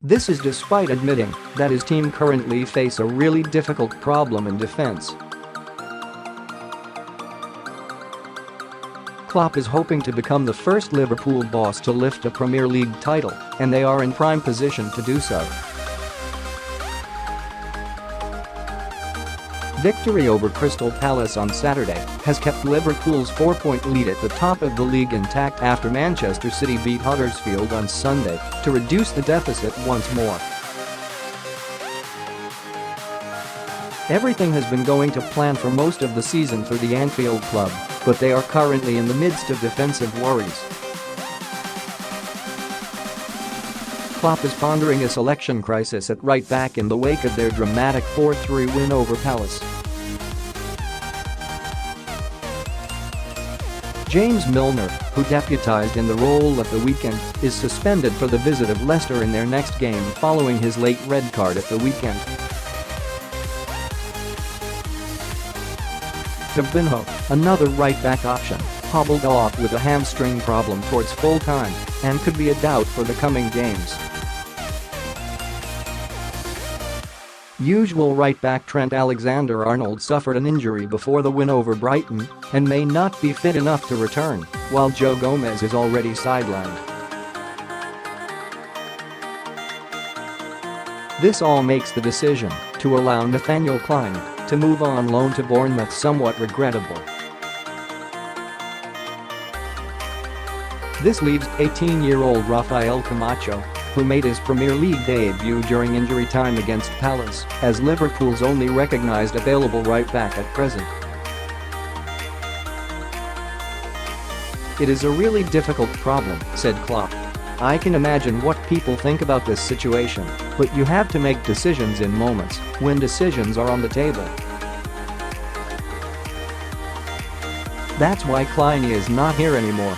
This is despite admitting that his team currently face a really difficult problem in defense. Klopp is hoping to become the first Liverpool boss to lift a Premier League title, and they are in prime position to do so. Victory over Crystal Palace on Saturday has kept Liverpool's 4-point lead at the top of the league intact after Manchester City beat Huddersfield on Sunday to reduce the deficit once more. Everything has been going to plan for most of the season for the Anfield club, but they are currently in the midst of defensive worries. Klopp is pondering a selection crisis at right back in the wake of their dramatic 4-3 win over Palace. James Milner, who deputised in the role at the weekend, is suspended for the visit of Leicester in their next game following his late red card at the weekend. Fabinho, another right-back option, hobbled off with a hamstring problem towards full-time and could be a doubt for the coming games. Usual right-back Trent Alexander-Arnold suffered an injury before the win over Brighton and may not be fit enough to return, while Joe Gomez is already sidelined. This all makes the decision to allow Nathaniel Clyne to move on loan to Bournemouth somewhat regrettable. This leaves 18-year-old Rafael Camacho, who made his Premier League debut during injury time against Palace, as Liverpool's only recognised available right-back at present. "It is a really difficult problem," said Klopp. "I can imagine what people think about this situation, but you have to make decisions in moments when decisions are on the table. That's why Clyne is not here anymore.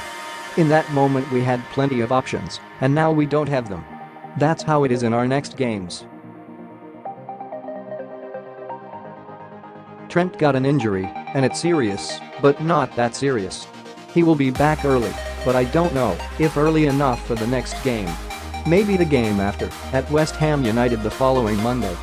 In that moment we had plenty of options, and now we don't have them. That's how it is in our next games." Trent got an injury, and it's serious, but not that serious. He will be back early, but I don't know if early enough for the next game. Maybe the game after, at West Ham United the following Monday.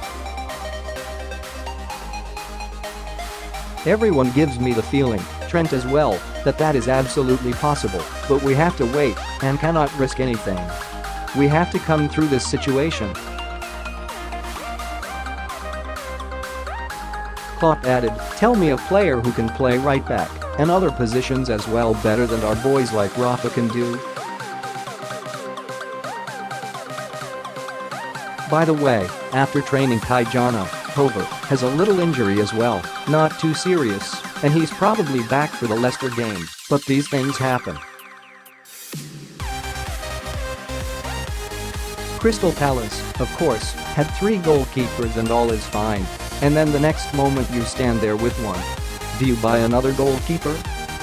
"Everyone gives me the feeling, Trent as well, that is absolutely possible, but we have to wait and cannot risk anything. We have to come through this situation." Klopp added, "Tell me a player who can play right back and other positions as well better than our boys like Rafa can do." By the way, after training Tijana, Hover has a little injury as well, not too serious, and he's probably back for the Leicester game, but these things happen. Crystal Palace, of course, had 3 goalkeepers and all is fine, and then the next moment you stand there with one. Do you buy another goalkeeper?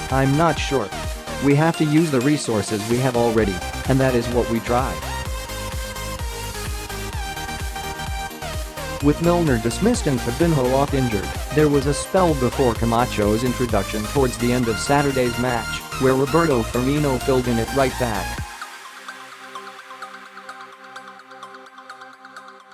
I'm not sure. We have to use the resources we have already, and that is what we try. With Milner dismissed and Fabinho off injured, there was a spell before Camacho's introduction towards the end of Saturday's match, where Roberto Firmino filled in at right back.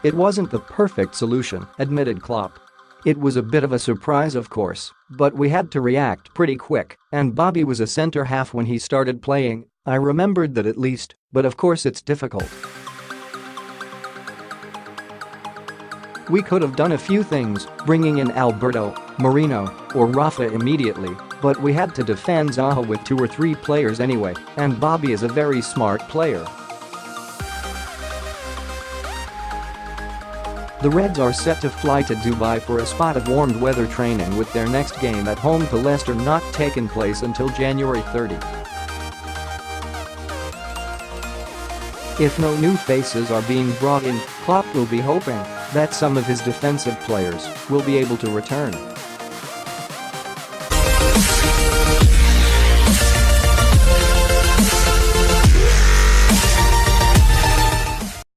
"It wasn't the perfect solution," admitted Klopp. "It was a bit of a surprise of course, but we had to react pretty quick, and Bobby was a centre half when he started playing. I remembered that at least, but of course it's difficult. We could have done a few things, bringing in Alberto, Marino, or Rafa immediately, but we had to defend Zaha with 2 or 3 players anyway, and Bobby is a very smart player." The Reds are set to fly to Dubai for a spot of warm weather training, with their next game at home to Leicester not taking place until January 30. If no new faces are being brought in, Klopp will be hoping that some of his defensive players will be able to return.